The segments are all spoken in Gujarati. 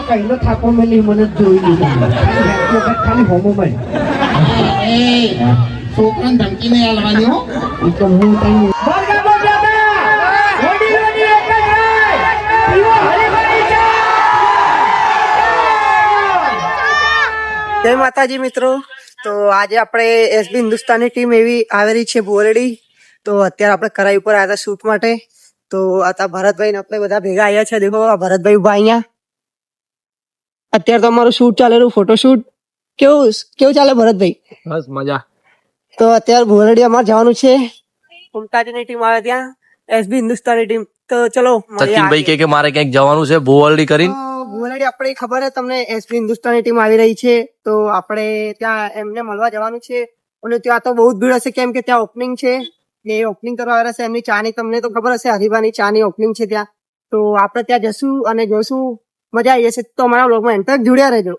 કઈનો થાકો મેલી મને જોઈ લીધા ખાલી હોમો માં છોકરાને ધમકી નહીં આલવાની હો. એ તો હું તઈ જય માતાજી મિત્રો. તો આજે આપણે એસબી હિન્દુસ્તાની ટીમ એવી આવેલી છે બોરડી. તો અત્યારે આપણે કરાઈ ઉપર આવ્યા હતા શૂટ માટે. તો આ ભરતભાઈ ને આપણે બધા ભેગા આવ્યા છે. દેખો આ ભરતભાઈ ઉભા અહીંયા. અત્યારે તો અમારું શૂટ ચાલેલું ફોટોશૂટ. કેવું ચાલે ભરતભાઈ? બસ મજા. તો અત્યારે બોરડી અમારે જવાનું છે. મુમતાજની ટીમ આવે ત્યાં એસબી હિન્દુસ્તાની ટીમ. તો ચલો સચિનભાઈ કે મારે ક્યાંક જવાનું છે બોરડી કરીને. બોરડી આપણે ખબર છે તમને એસબી હિન્દુસ્તાની ટીમ આવી રહી છે. તો આપણે ત્યાં એમને મળવા જવાનું છે. અને ત્યાં તો બહુ જ ભીડ હશે કેમ કે ત્યાં ઓપનિંગ છે. એ ઓપનિંગ કરવા આવ્યા છે એમની ચાની. તમને તો ખબર હશે હરીબાની ચાની ઓપનિંગ છે ત્યાં. તો આપણે ત્યાં જશું અને જોશું. મજા આવી જશે. તો અમારા બ્લોગમાં એન્ડ તક જોડ્યા રહેજો.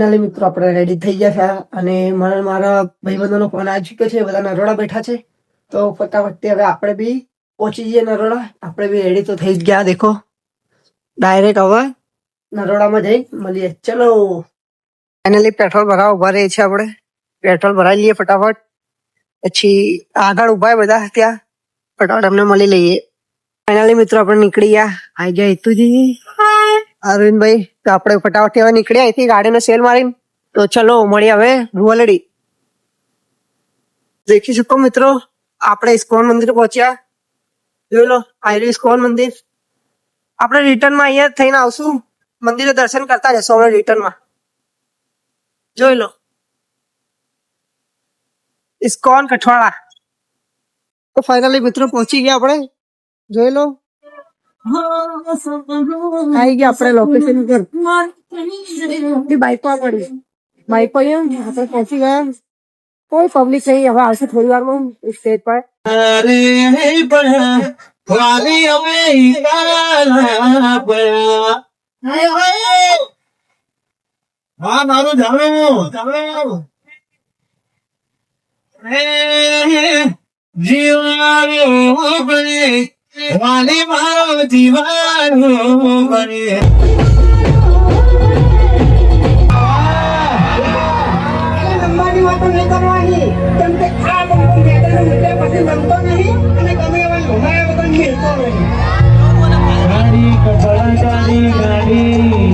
ફાઇનલી મિત્રો આપણે રેડી થઈ ગયા છે અને મારા ભાઈબંધોનો ફોન આવી ચુક્યો છે. બધા નરોડા બેઠા છે. તો ફટાફટ હવે આપણે બી પહોંચી જઈએ નરોડા. આપણે બી રેડી તો થઈ જ ગયા. દેખો ડાયરેક્ટ હવે નરોડામાં જઈ મળીએ. ચલો ફાઇનલી પેટ્રોલ ભરાવા ઉભા રહીએ છીએ. આપણે પેટ્રોલ ભરાઈ લઈએ ફટાફટ. પછી આગળ ઉભા બધા ત્યાં ફટાફટ અમને મળી લઈએ. ફાઇનલી મિત્રો આપણે નીકળી ગયા. આવી ગયા હેતુજી અરવિંદભાઈ. તો આપણે ફટાફટ હવે નીકળ્યા અહીંથી ગાડીનો સેલ મારીને. તો ચલો મળીએ હવે ભુવલડી. દેખી શકો મિત્રો આપણે ઇસ્કોન મંદિર પહોંચ્યા. જોઈ લો આયરું ઇસ્કોન મંદિર. આપણે રિટર્નમાં અહીંયા થઈને આવશું. મંદિરે દર્શન કરતા જશું આપણે રિટર્નમાં. જોઈ લો ઇસ્કોન કઠવાડા. તો ફાઇનલી મિત્રો પહોંચી ગયા આપણે. જોઈ લો આવી ગયા આપણે લોકેશન ઉપર. બાઈક પર પડી બાઈક પર આપણે પહોંચી ગયા. કોઈ પબ્લિક નહીં. હવે આવશે થોડી વારમાં સ્ટેજ પર. હા મારું જાણવું જીવાનું બને વાલી મારો જીવાનું બને. લંબાની વાતો નહીં કરવાની કેમ કે આ મેદાન મુદ્દે પછી રમતો નહીં અને ગમે એવા લોહાયા વગર ખેલતો નહીં. ગાડી કપડા ગાડી ગાડી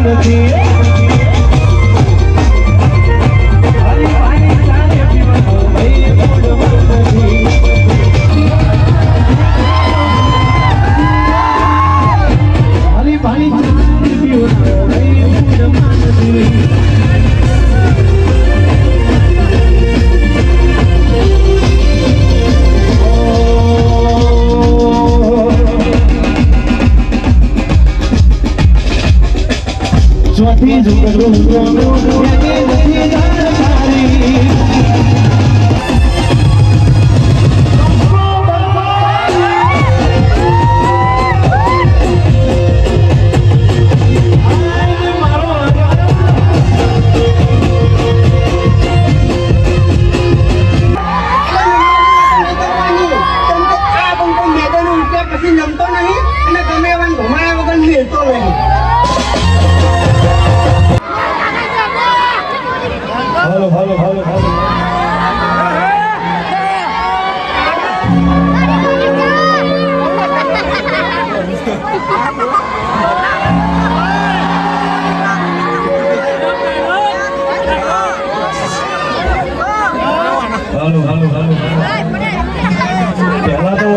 નથી હાલી પાણી ચાલે પીવાનો ભાઈ મૂડમાં નથી હાલી પાણી ચાલે પીવાનો ભાઈ મૂડમાં નથી ચોથી જુગરું નથી જાણકારી પછી જમતો નહીં અને ગમે એવા ઘુમાયા વગર લેતો નહીં. હાલો હાલો હાલો હાલો હાલો હાલો હાલો પહેલા તો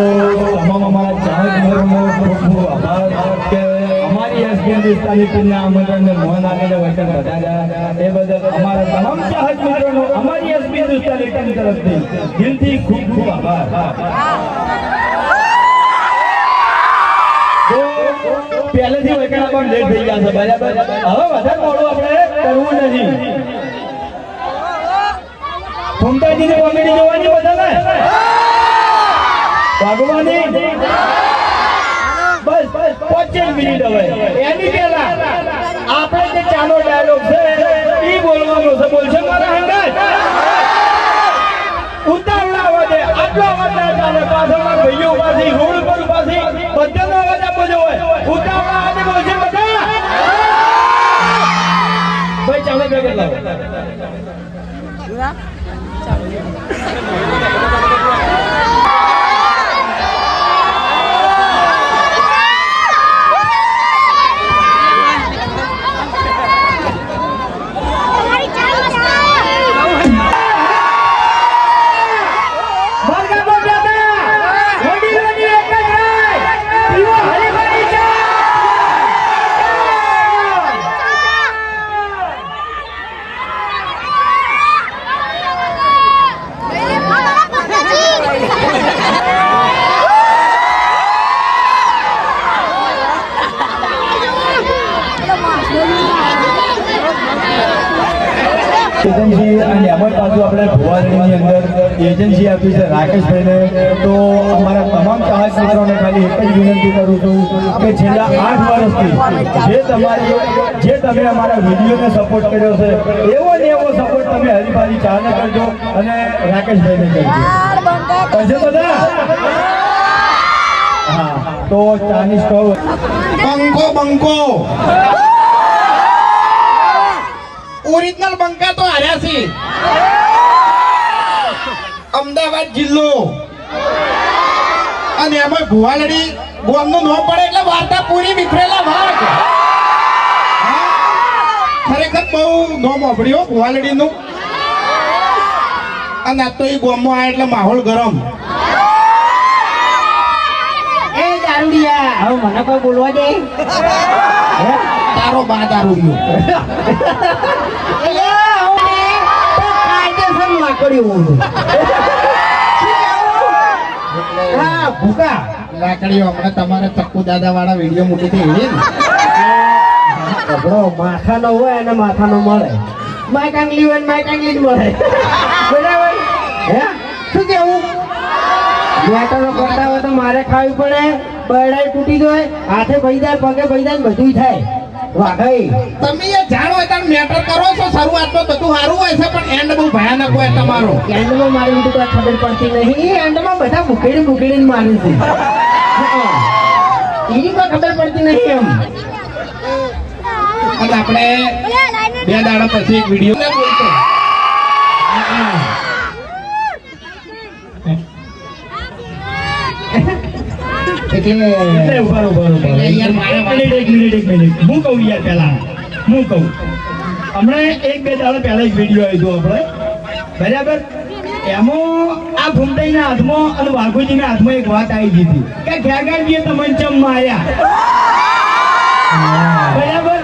તમામ અમારા ચાહક મિત્રોનો ખૂબ ખૂબ આભાર કે અમારી એસબીએન ડિસ્ટાલિટીના આમંત્રણને મોહન આપીને વચન વધાર્યા એ બદલ અમારા તમામ ચાહક મિત્રોનો અમારી એસબીએન ડિસ્ટાલિટી તરફથી દિલથી ખૂબ ખૂબ આભાર. તો પહેલેથી વચન આપવા લેટ થઈ ગયા છે બરાબર. હવે વધારે મોડું આપણે કરવું નથી. ફૂમતાજીની કોમેડી જોવાની બધાને ભગવાનની બસ 5 મિનિટ હવે એની પહેલા આપણે જે ચાનો ડાયલોગ છે એ બોલવાનો છે. બોલશે મારા હંગાત ઉતાવળા અવાજે આટલો અવાજ ના ચાલે. પાછળ મારા ભાઈઓ ઉભાથી રોડ ઉપર ઉભાથી બધાનો અવાજ આપવો જોઈએ. ઉતાવળા અવાજે બોલશે બધા. ભાઈ ચાલો પેકેટ લાવો. એજન્સી અને એમાં પાછું આપણે ભુવાજીની અંદર એજન્સી આપી છે રાકેશભાઈને. તો અમારા તમામ ચાહક મિત્રોને ખાલી એક જ વિનંતી કરું છું કે છેલ્લા 8 વર્ષથી જે તમે અમારા વિડીયોને સપોર્ટ કર્યો છે એવો ને એવો સપોર્ટ તમે હરિભાઈ ચાને કરજો અને રાકેશભાઈને કરજો. કરજો બધા. હા તો ચાની સ્ટોવ બંકો ઓરિજિનલ બંકા તો હાર્યા છે. અમદાવાદ જિલ્લો અને એમાં ભુવાલડી ગોમનું નામ પડે એટલે વાર્તા પૂરી વિખરેલા ભાગ. ખરેખર બહુ નામ અભડ્યો ભુવાલડીનું. અને આ તો એ ગોમમાં આવે એટલે માહોલ ગરમ. એ દારૂડિયા હવે મને કોઈ બોલવા દે. તારો બા દારૂડિયો. હા ભૂકા લાકડીઓ હમણાં તમારે ચક્કુ દાદા વાળા વિડીયો મૂકી હતી ને માથા નો હોય અને માથા નો મળે. માઇક આંગલી હોય માઇક આંગલી જ મળે. બરાબર હે શું કેવું? બેટરો કરતા હોય તો મારે ખાવી પડે. બરડાઈ તૂટી જાય હાથે ભાઈ જાય પગે ભાઈ જાય બધું થાય. વાઘઈ તમે એ જાણો ત્યારે મેટર કરો છો. શરૂઆતમાં બધું સારું હોય છે પણ એન્ડ બહુ ભયાનક હોય તમારો. એન્ડમાં મારી બધું કોઈ ખબર પડતી નહીં. એન્ડમાં બધા મુકેડી મારે છે. એની કોઈ ખબર પડતી નહીં એમ. અને આપણે 2 દાડા પછી એક વિડીયો બોલતો એટલે ઉભા એક મિનિટ હું કહું યાર પહેલા હું કહું હમણાં એક બે દાડા પહેલા એક વિડીયો આવ્યો આપણે બરાબર એમાં આ ભૂમતાઈના હાથમાં અને વાઘુજીના હાથમાં એક વાત આવી ગઈ હતી કે ખેગારજીએ તમને ચમમાં આવ્યા બરાબર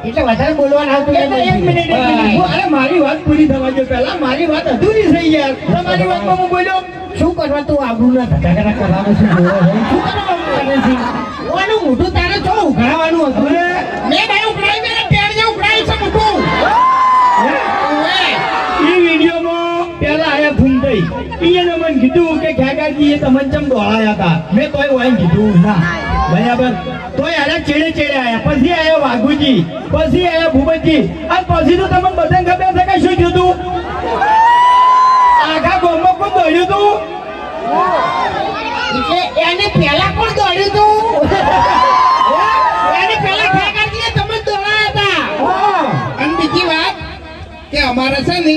એટલે વધારે બોલવાનું આવતું એક મિનિટ અરે મારી વાત પૂરી થવા દો પહેલા મારી વાત અધૂરી થઈ યાર તમારી વાતમાં હું બોલ્યો શું કરવા તું આબરૂ ના ધટાકડા કરાવે છે બોલો શું કરવા કરે છે ઓનું મોઢું તારે જો ઉઘરાવાનું હતું હવે મેં ભાઈ ઉકળાઈ મેં પેડ જે ઉકળાઈ છે મોટું એ વિડીયોમાં પહેલા આયા ભૂમતાઈ એને મને કીધું કે ખેગારજીએ તમને ચમ દોડાયા હતા મેં તોય વાઈ કીધું ના બરાબર તોય આયા ચેડે ચેડે આયા પછી આયા વાઘુજી પછી આયા ભૂપતજી અને પછી તો તમને બધાને ખબર છે કે શું થયું હતું આખા ગામમાં કોણ દોડ્યું હતું એટલે એને પહેલા કોણ દોડ્યું તું એને પહેલા ખેગારજીએ તમને દોડાયા હતા અને બીજી વાત કે અમારે છે ને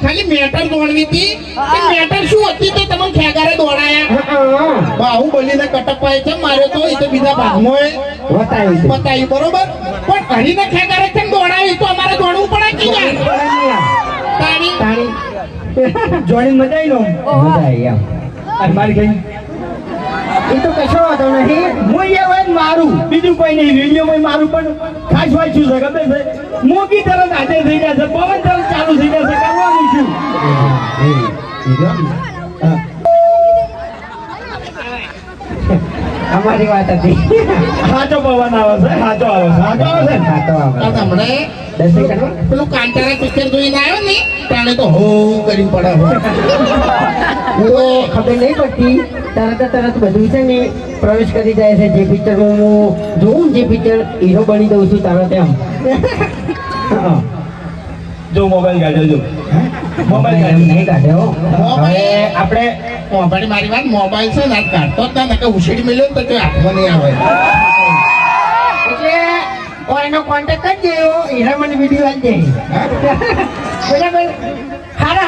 ખાલી મેટર દોડવી હતી કે મેટર શું હતી તે તમને ખેગારે દોડાયા બાહુબલીને કટકવાય છે માર્યો તો એ તો બીજા ભાગમાં બતાવ્યું બરોબર પણ હરીને ખેગારે છે દોડાવી તો અમારે દોડવું પડે કે યાર તાણી જોડી મજા આવી નો મજા આવી આમ અને મારી કઈ એ તો કશો વાંધો નહીં હું એ વાત મારું બીજું કોઈ નહીં વિડીયોમાં મારું પણ ખાસ વાત શું છે ખબર છે મોગી તરત હાજર થઈ જશે પવન તરત ચાલુ થઈ જશે કરવાનું શું અમારી વાત હતી સાચો પવન આવે છે સાચો આવે છે સાચો આવે છે હા તો આવે આ તમને દર્શન કરવા પેલું કાંતારા પિક્ચર જોઈને આવ્યો ને તાણે તો હો કરી પડે હો તો ખબર નહીં પડતી તરત બધું છે ને પ્રવેશ કરી જાય છે જે પિક્ચરમાં હું જોઉં ને જે પિક્ચર હીરો બની દઉં છું તરત એમ જો મોબાઈલ કાઢ્યો જો મોબાઈલ એમ નહીં કાઢ્યો હવે આપણે મોબાઈલ મારી વાત મોબાઈલ છે ને આ કાઢતો જ ના કે ઉછેડી મેલ્યો ને તો કોઈ હાથમાં નહીં આવે એટલે એનો કોન્ટેક્ટ કરી દેવો હીરા મને વિડીયો આવી જાય બરાબર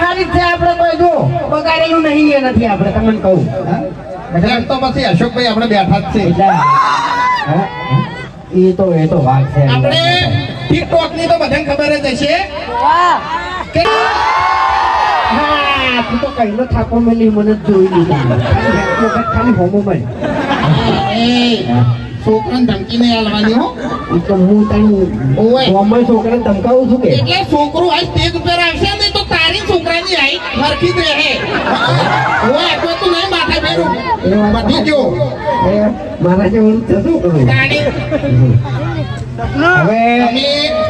હારી છે આપણે કોઈ જો બગાડેલું નહીં એ નથી આપણે તમને કહું એમ તો પછી અશોકભાઈ આપણે બેઠા જ છે એટલે એ તો વાત છે આપણે ટિકટોક ની તો બધાને ખબર જ હશે કે હા તું તો કઈનો થાકો મેલી મને જોઈ લીધા ખાલી હોમો બન એ છોકરાને ધમકી નહીં આલવાની હો એ તો હું તને ઓય હોમો છોકરાને ધમકાવું છું કે એટલે છોકરું આ સ્ટેજ ઉપર આવશે ને તો તારી છોકરાની આઈ હરખી જ રહે ઓય કોઈ તું નહીં માથા ફેરું બધી જો એ મારા જેવું થતું કરું તાણી હવે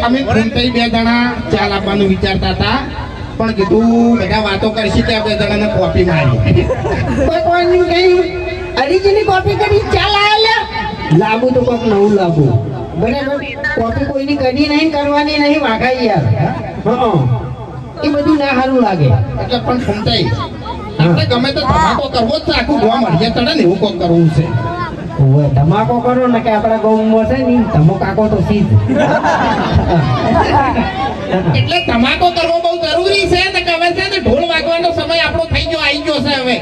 અમે ઘૂમતાઈ બે જણા ચાલ આપવાનું વિચારતા હતા પણ કીધું બધા વાતો કરશે કે બે જણાને કોપી મારી કોઈ કઈ અરીજીની કોપી કરી ચાલ આયા લાગુ તો કોક નવું લાગુ બરાબર કોપી કોઈની કરી નહીં કરવાની નહીં વાઘાઈ યાર હા એ બધું ના સારું લાગે એટલે પણ ઘૂમતાઈ આપણે ગમે તો ધમાકો કરવો જ છે આખું ગોવા મળીએ ચડે ને એવું કોક કરવું છે ઓવે ધમાકો કરો ને કે આપણા ગામમાં છે ને ધમકાકો તો સીધ એટલે ધમાકો કરવો બહુ જરૂરી છે ને કે હવે છે ને ઢોલ વાગવાનો સમય આપણો થઈ ગયો આવી ગયો છે હવે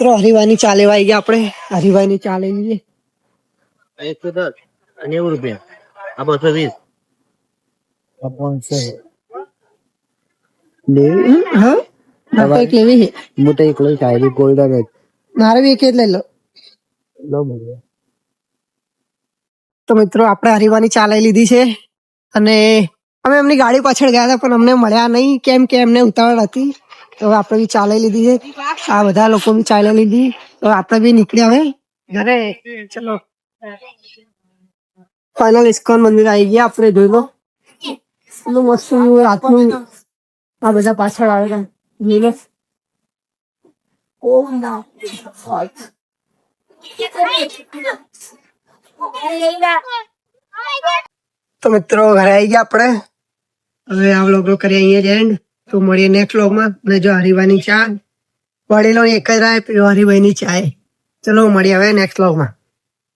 મિત્રો હરિભાઈની ચા લેવા આવી ગયા આપણે. હરિભાઈની ચા લઈ લઈએ. 110 રૂપિયા આ 220 હા મારે એક લેવી છે. હું તો એકલો શાયરી ગોલ્ડન જ મારે બી એક જ લઈ લો. તો મિત્રો આપણે હરિભાઈની ચા લઈ લીધી છે અને અમે એમની ગાડી પાછળ ગયા હતા પણ અમને મળ્યા નહીં કેમ કે એમને ઉતાવળ હતી. તો હવે આપણે બી ચા લઈ લીધી છે. આ બધા લોકો બી ચા લઈ લીધી. તો આપણે બી નીકળ્યા હવે ઘરે. ચલો ફાઇનલ ઇસ્કોન મંદિર આવી ગયા આપણે. જોઈ લો એટલું મસ્ત રાતનું. આ બધા પાછળ આવે જોઈ લો. તો મિત્રો ઘરે આવી ગયા આપણે. હવે આ વ્લોગ કરીએ અહીંયા જ એન્ડ. તો મળીએ નેક્સ્ટ વ્લોગમાં. અને જો હરિભાઈની ચા વડીલો એક જ રાય પીવો હરિભાઈની ચા. ચલો મળીએ હવે નેક્સ્ટ વ્લોગમાં.